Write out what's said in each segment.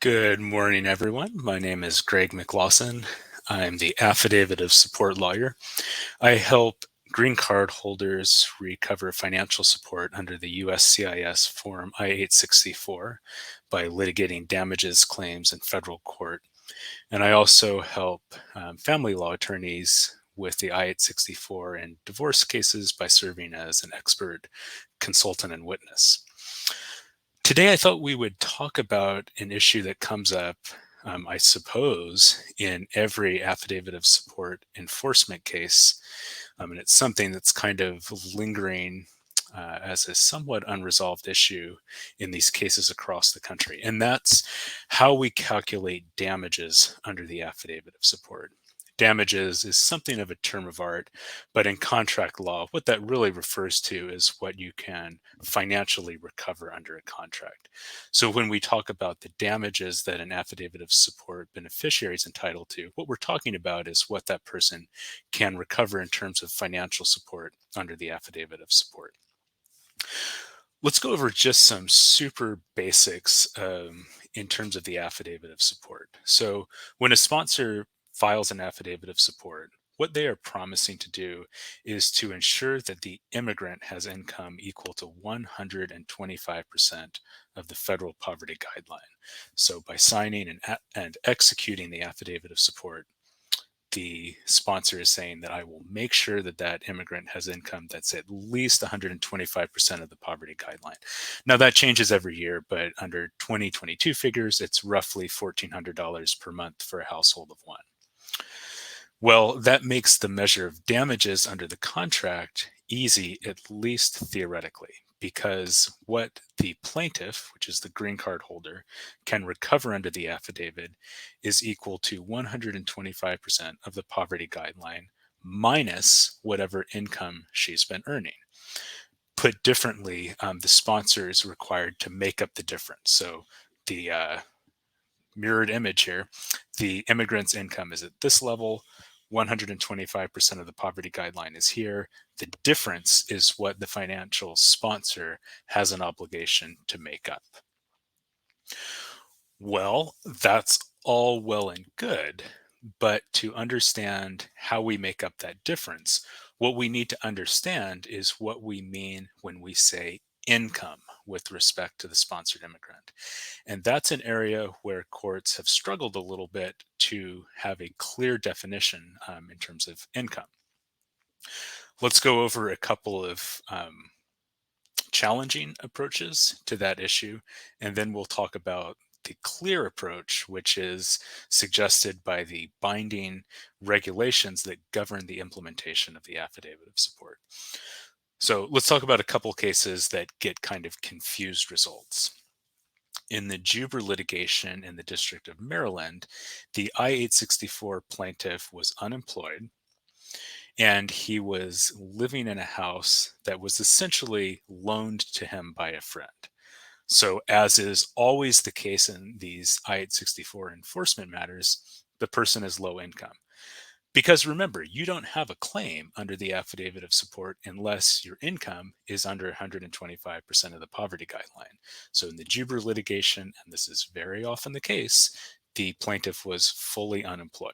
Good morning, everyone. My name is Greg McLawsen. I'm the Affidavit of Support lawyer. I help green card holders recover financial support under the USCIS Form I-864 by litigating damages claims in federal court. And I also help family law attorneys with the I-864 and divorce cases by serving as an expert consultant and witness. Today, I thought we would talk about an issue that comes up, I suppose, in every affidavit of support enforcement case. And it's something that's kind of lingering as a somewhat unresolved issue in these cases across the country. And that's how we calculate damages under the affidavit of support. Damages is something of a term of art, but in contract law, what that really refers to is what you can financially recover under a contract. So when we talk about the damages that an affidavit of support beneficiary is entitled to, what we're talking about is what that person can recover in terms of financial support under the affidavit of support. Let's go over just some super basics in terms of the affidavit of support. So when a sponsor files an affidavit of support, what they are promising to do is to ensure that the immigrant has income equal to 125% of the federal poverty guideline. So by signing and executing the affidavit of support, the sponsor is saying that I will make sure that that immigrant has income that's at least 125% of the poverty guideline. Now that changes every year, but under 2022 figures, it's roughly $1,400 per month for a household of one. Well, that makes the measure of damages under the contract easy, at least theoretically, because what the plaintiff, which is the green card holder, can recover under the affidavit is equal to 125% of the poverty guideline minus whatever income she's been earning. Put differently, the sponsor is required to make up the difference. So the mirrored image here, the immigrant's income is at this level, 125% of the poverty guideline is here. The difference is what the financial sponsor has an obligation to make up. Well, that's all well and good, but to understand how we make up that difference, what we need to understand is what we mean when we say income with respect to the sponsored immigrant. And that's an area where courts have struggled a little bit to have a clear definition in terms of income. Let's go over a couple of challenging approaches to that issue, and then we'll talk about the clear approach, which is suggested by the binding regulations that govern the implementation of the affidavit of support. So let's talk about a couple cases that get kind of confused results. In the Juber litigation in the District of Maryland, the I-864 plaintiff was unemployed, and he was living in a house that was essentially loaned to him by a friend. So, as is always the case in these I-864 enforcement matters, the person is low income. Because remember, you don't have a claim under the affidavit of support unless your income is under 125% of the poverty guideline. So in the Juber litigation, and this is very often the case, the plaintiff was fully unemployed.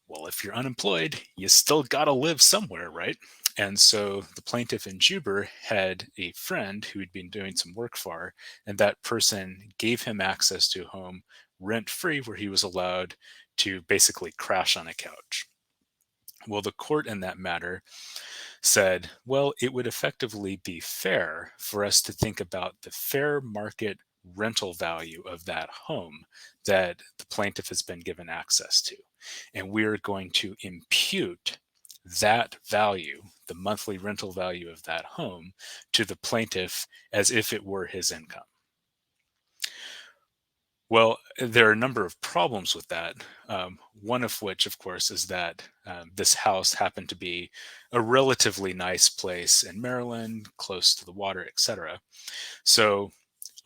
Well, if you're unemployed, you still got to live somewhere, right? And so the plaintiff in Juber had a friend who had been doing some work for, and that person gave him access to a home rent-free where he was allowed to basically crash on a couch. Well, the court in that matter said, well, it would effectively be fair for us to think about the fair market rental value of that home that the plaintiff has been given access to. And we're going to impute that value, the monthly rental value of that home, to the plaintiff as if it were his income. Well, there are a number of problems with that. One of which, of course, is that this house happened to be a relatively nice place in Maryland, close to the water, etc. So,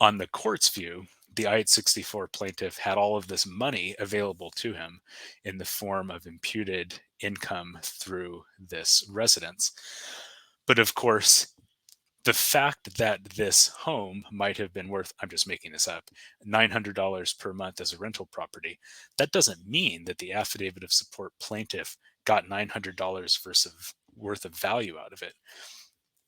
on the court's view, the I-864 plaintiff had all of this money available to him in the form of imputed income through this residence. But of course, The fact that this home might have been worth, I'm just making this up, $900 per month as a rental property, that doesn't mean that the affidavit of support plaintiff got $900 worth of value out of it.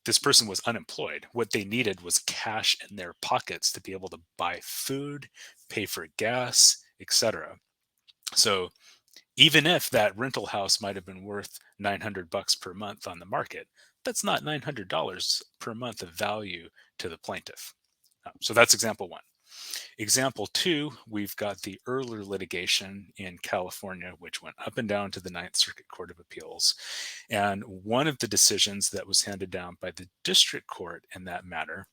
This person was unemployed. What they needed was cash in their pockets to be able to buy food, pay for gas, etc. So even if that rental house might have been worth $900 per month on the market, that's not $900 per month of value to the plaintiff. So that's example one. Example two, we've got the earlier litigation in California, which went up and down to the Ninth Circuit Court of Appeals. And one of the decisions that was handed down by the district court in that matter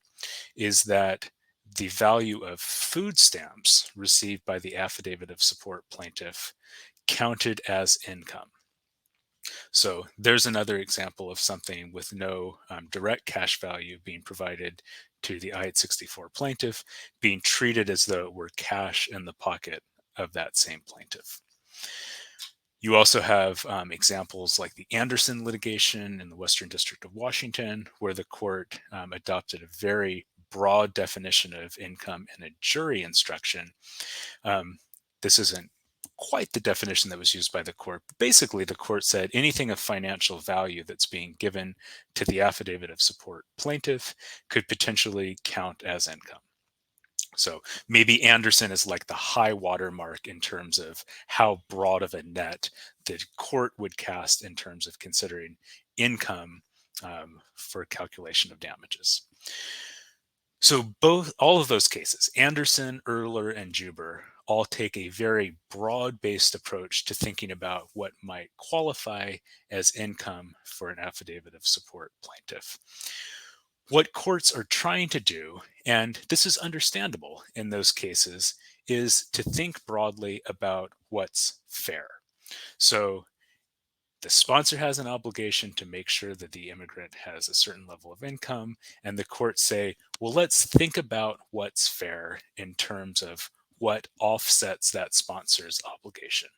is that the value of food stamps received by the affidavit of support plaintiff counted as income. So there's another example of something with no direct cash value being provided to the I-864 plaintiff being treated as though it were cash in the pocket of that same plaintiff. You also have examples like the Anderson litigation in the Western District of Washington, where the court adopted a very broad definition of income in a jury instruction. This isn't quite the definition that was used by the court. But basically, the court said anything of financial value that's being given to the affidavit of support plaintiff could potentially count as income. So maybe Anderson is like the high water mark in terms of how broad of a net the court would cast in terms of considering income for calculation of damages. So all of those cases, Anderson, Erler, and Juber, all take a very broad-based approach to thinking about what might qualify as income for an affidavit of support plaintiff. What courts are trying to do, and this is understandable in those cases, is to think broadly about what's fair. So the sponsor has an obligation to make sure that the immigrant has a certain level of income, and the courts say, well, let's think about what's fair in terms of what offsets that sponsor's obligation.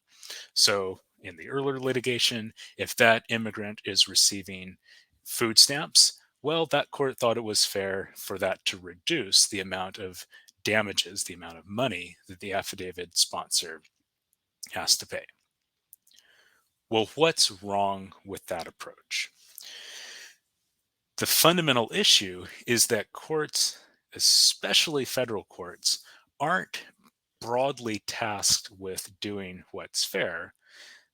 So in the earlier litigation, if that immigrant is receiving food stamps, well, that court thought it was fair for that to reduce the amount of damages, the amount of money that the affidavit sponsor has to pay. Well, what's wrong with that approach? The fundamental issue is that courts, especially federal courts, aren't broadly tasked with doing what's fair.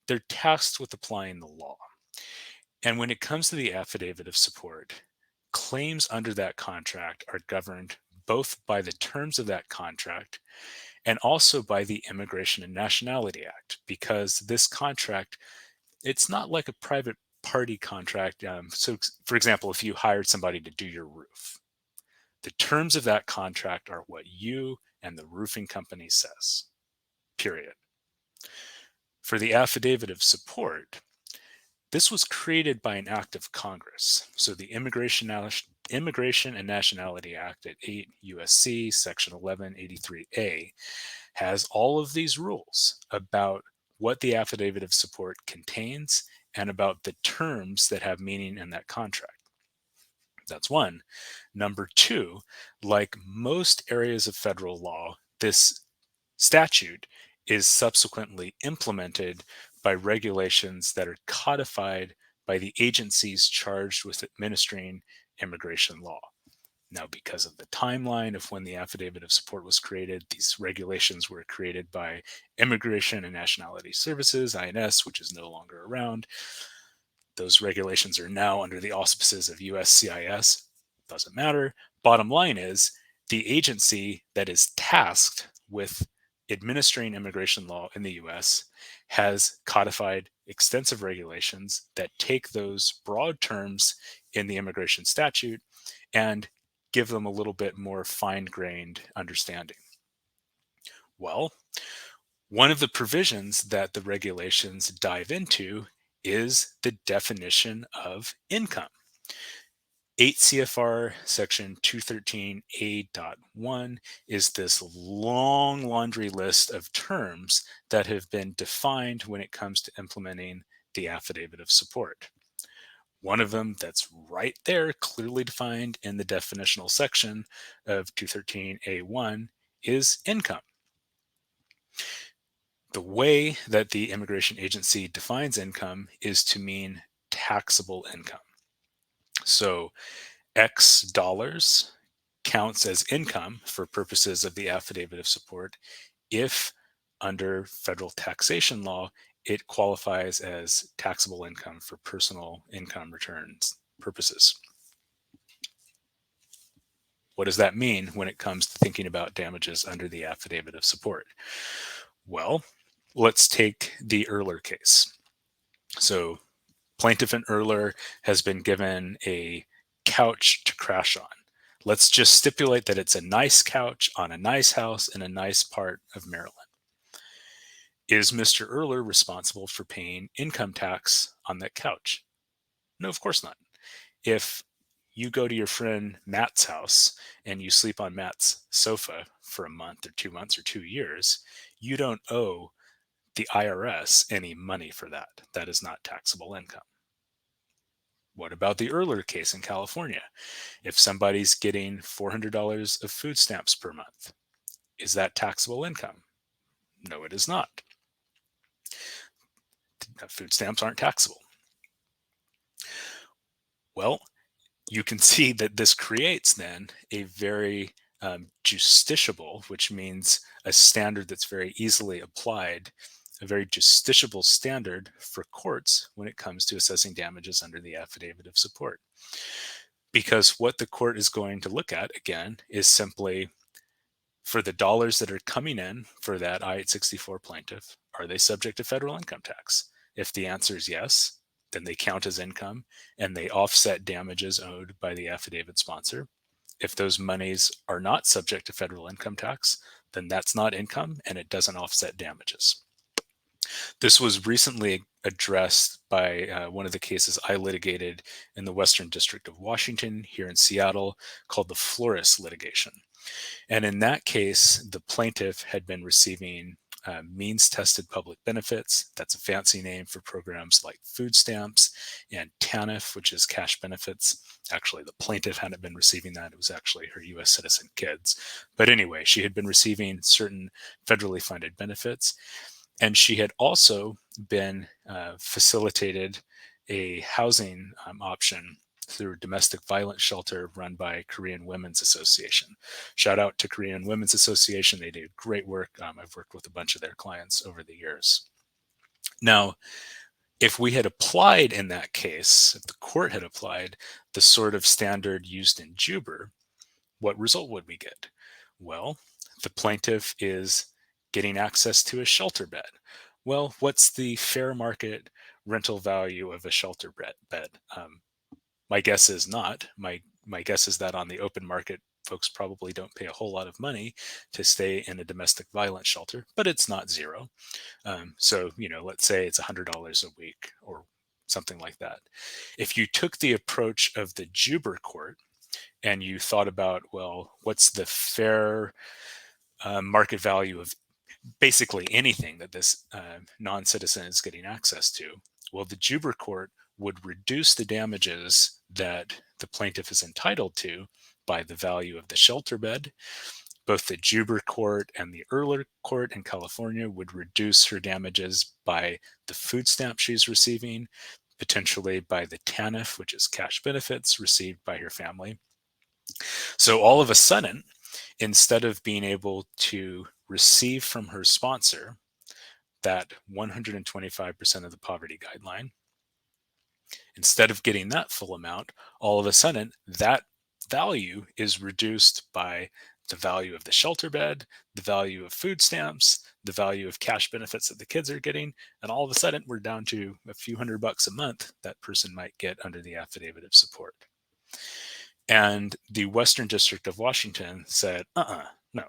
They're tasked with applying the law. And when it comes to the affidavit of support, claims under that contract are governed both by the terms of that contract and also by the Immigration and Nationality Act, because this contract, it's not like a private party contract. So, for example, if you hired somebody to do your roof, the terms of that contract are what you and the roofing company says, period. For the affidavit of support, this was created by an act of Congress. So the Immigration and Nationality Act at 8 U.S.C. Section 1183A has all of these rules about what the affidavit of support contains and about the terms that have meaning in that contract. That's one. Number two, like most areas of federal law, this statute is subsequently implemented by regulations that are codified by the agencies charged with administering immigration law. Now, because of the timeline of when the affidavit of support was created, these regulations were created by Immigration and Nationality Services, INS, which is no longer around. Those regulations are now under the auspices of USCIS. Doesn't matter. Bottom line is, the agency that is tasked with administering immigration law in the US has codified extensive regulations that take those broad terms in the immigration statute and give them a little bit more fine-grained understanding. Well, one of the provisions that the regulations dive into is the definition of income. 8 CFR section 213A.1 is this long laundry list of terms that have been defined when it comes to implementing the affidavit of support. One of them that's right there, clearly defined in the definitional section of 213A1, is income. The way that the immigration agency defines income is to mean taxable income. So X dollars counts as income for purposes of the affidavit of support if, under federal taxation law, it qualifies as taxable income for personal income returns purposes. What does that mean when it comes to thinking about damages under the affidavit of support? Well, let's take the Erler case. So plaintiff in Erler has been given a couch to crash on. Let's just stipulate that it's a nice couch on a nice house in a nice part of Maryland. Is Mr. Erler responsible for paying income tax on that couch? No, of course not. If you go to your friend Matt's house and you sleep on Matt's sofa for a month or 2 months or 2 years, you don't owe the IRS any money for that. That is not taxable income. What about the Erler case in California? If somebody's getting $400 of food stamps per month, is that taxable income? No, it is not. Food stamps aren't taxable. Well, you can see that this creates then a very justiciable, which means a standard that's very easily applied, a very justiciable standard for courts when it comes to assessing damages under the affidavit of support. Because what the court is going to look at, again, is simply for the dollars that are coming in for that I-864 plaintiff, are they subject to federal income tax? If the answer is yes, then they count as income and they offset damages owed by the affidavit sponsor. If those monies are not subject to federal income tax, then that's not income and it doesn't offset damages. This was recently addressed by one of the cases I litigated in the Western District of Washington here in Seattle called the Flores litigation. And in that case, the plaintiff had been receiving means-tested public benefits. That's a fancy name for programs like food stamps, and TANF, which is cash benefits. Actually, the plaintiff hadn't been receiving that. It was actually her U.S. citizen kids. But anyway, she had been receiving certain federally funded benefits. And she had also been facilitated a housing option through a domestic violence shelter run by Korean Women's Association. Shout out to Korean Women's Association. They do great work. I've worked with a bunch of their clients over the years. Now, if we had applied in that case, if the court had applied the sort of standard used in Juber, what result would we get? Well, the plaintiff is getting access to a shelter bed. Well, what's the fair market rental value of a shelter bed? My guess is not. My guess is that on the open market, folks probably don't pay a whole lot of money to stay in a domestic violence shelter, but it's not zero. So, let's say it's $100 a week or something like that. If you took the approach of the Juber court and you thought about, well, what's the fair market value of basically anything that this non-citizen is getting access to, well, the Juber court would reduce the damages that the plaintiff is entitled to by the value of the shelter bed. Both the Juber court and the Erler court in California would reduce her damages by the food stamp she's receiving, potentially by the TANF, which is cash benefits received by her family. So all of a sudden, instead of being able to receive from her sponsor that 125% of the poverty guideline, instead of getting that full amount, all of a sudden that value is reduced by the value of the shelter bed, the value of food stamps, the value of cash benefits that the kids are getting, and all of a sudden we're down to a few $100 a month that person might get under the affidavit of support. And the Western District of Washington said, no.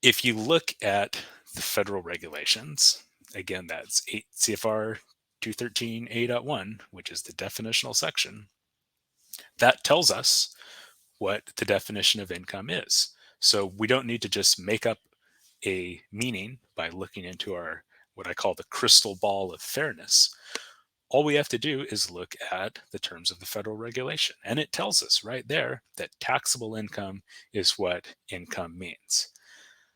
If you look at the federal regulations, again, that's 8 CFR 213A.1, which is the definitional section, that tells us what the definition of income is. So we don't need to just make up a meaning by looking into our, what I call the crystal ball of fairness. all we have to do is look at the terms of the federal regulation. And it tells us right there that taxable income is what income means.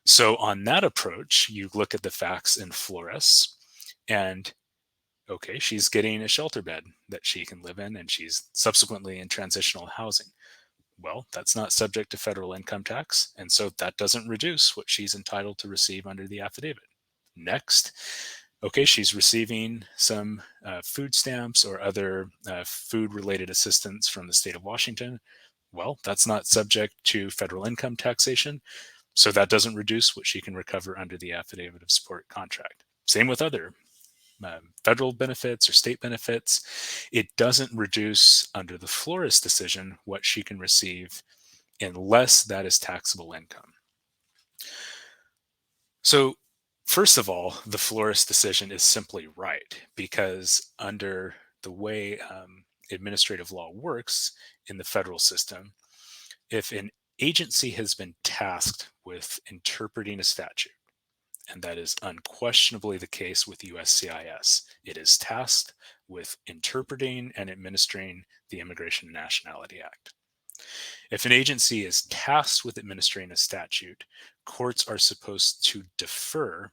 So on that approach, you look at the facts in Flores, and okay, she's getting a shelter bed that she can live in, and she's subsequently in transitional housing. Well, that's not subject to federal income tax, and so that doesn't reduce what she's entitled to receive under the affidavit. Next, okay, she's receiving some food stamps or other food-related assistance from the state of Washington. Well, that's not subject to federal income taxation, so that doesn't reduce what she can recover under the affidavit of support contract. Same with other federal benefits or state benefits. It doesn't reduce under the Flores decision what she can receive unless that is taxable income. So first of all, the Flores decision is simply right, because under the way administrative law works in the federal system, if an agency has been tasked with interpreting a statute, and that is unquestionably the case with USCIS, it is tasked with interpreting and administering the Immigration and Nationality Act. If an agency is tasked with administering a statute, courts are supposed to defer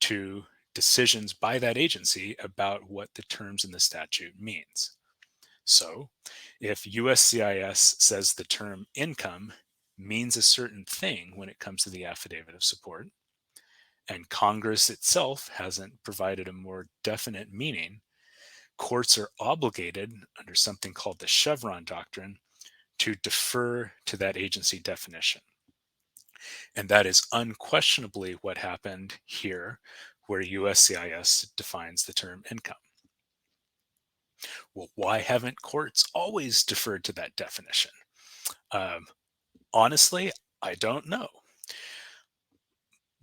to decisions by that agency about what the terms in the statute means. So, if USCIS says the term income means a certain thing when it comes to the affidavit of support, and Congress itself hasn't provided a more definite meaning, courts are obligated under something called the chevron doctrine to defer to that agency definition. And that is unquestionably what happened here, where USCIS defines the term income. Well, why haven't courts always deferred to that definition? Honestly, I don't know.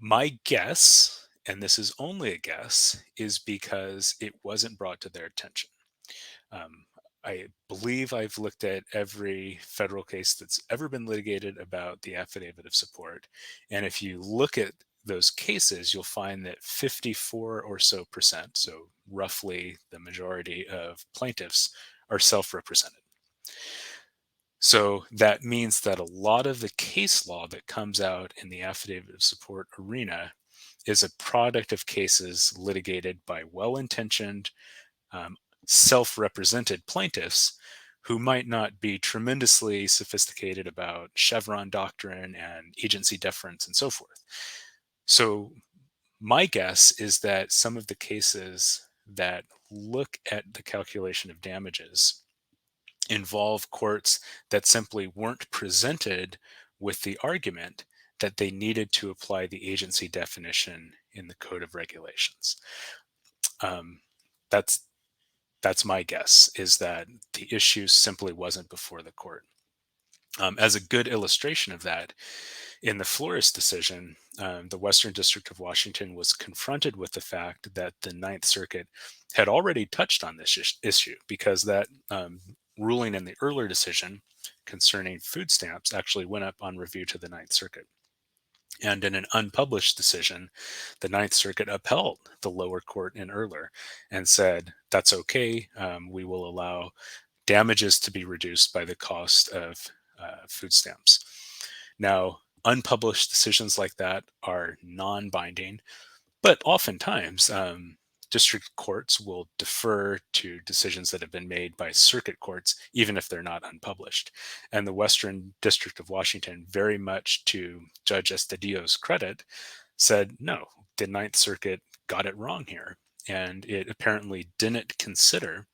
My guess, and this is only a guess, is because it wasn't brought to their attention. I believe I've looked at every federal case that's ever been litigated about the affidavit of support. And if you look at those cases, you'll find that 54 or so percent, so roughly the majority of plaintiffs, are self-represented. So that means that a lot of the case law that comes out in the affidavit of support arena is a product of cases litigated by well-intentioned, self-represented plaintiffs who might not be tremendously sophisticated about chevron doctrine and agency deference and so forth. So my guess is that some of the cases that look at the calculation of damages involve courts that simply weren't presented with the argument that they needed to apply the agency definition in the Code of Regulations. That's my guess, is that the issue simply wasn't before the court. As a good illustration of that, in the Flores decision, the Western District of Washington was confronted with the fact that the Ninth Circuit had already touched on this issue, because that ruling in the earlier decision concerning food stamps actually went up on review to the Ninth Circuit. And in an unpublished decision, the Ninth Circuit upheld the lower court in Erler and said, that's okay. We will allow damages to be reduced by the cost of food stamps. Now, unpublished decisions like that are non-binding, but oftentimes district courts will defer to decisions that have been made by circuit courts, even if they're not unpublished. And the Western District of Washington, very much to Judge Estudillo's credit, said, no, the Ninth Circuit got it wrong here. And it apparently didn't consider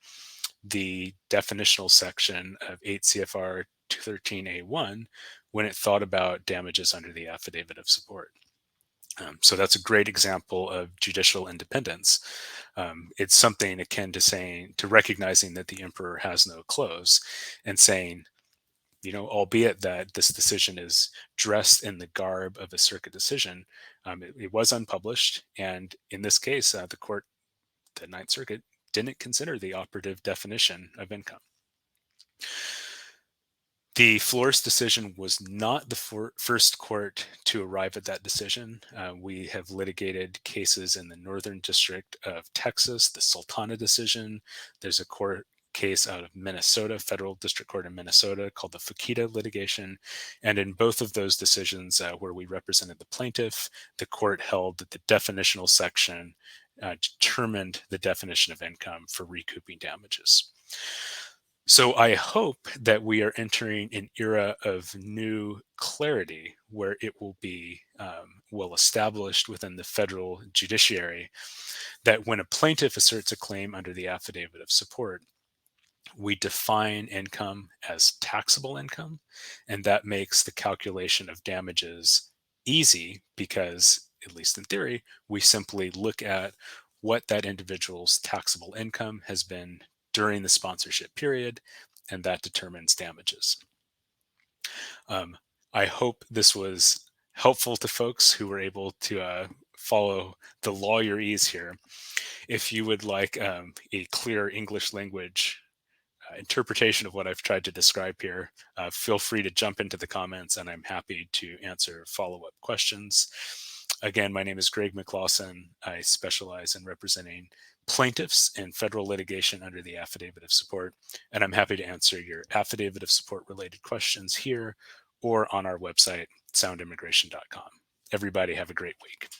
the definitional section of 8 CFR 213A1 when it thought about damages under the affidavit of support. So that's a great example of judicial independence. It's something akin to recognizing that the emperor has no clothes, and saying, albeit that this decision is dressed in the garb of a circuit decision, it was unpublished. And in this case, the Ninth Circuit, didn't consider the operative definition of income. The Flores decision was not the first court to arrive at that decision. We have litigated cases in the Northern District of Texas, the Sultana decision. There's a court case out of Minnesota, Federal District Court in Minnesota, called the Fakita litigation. And in both of those decisions where we represented the plaintiff, the court held that the definitional section determined the definition of income for recouping damages. So I hope that we are entering an era of new clarity where it will be well established within the federal judiciary that when a plaintiff asserts a claim under the affidavit of support, we define income as taxable income, and that makes the calculation of damages easy because, at least in theory, we simply look at what that individual's taxable income has been during the sponsorship period, and that determines damages. I hope this was helpful to folks who were able to follow the lawyerese here. If you would like a clear English language interpretation of what I've tried to describe here, feel free to jump into the comments and I'm happy to answer follow-up questions. Again, my name is Greg McLawsen. I specialize in representing plaintiffs in federal litigation under the Affidavit of Support, and I'm happy to answer your Affidavit of Support related questions here or on our website, soundimmigration.com. Everybody have a great week.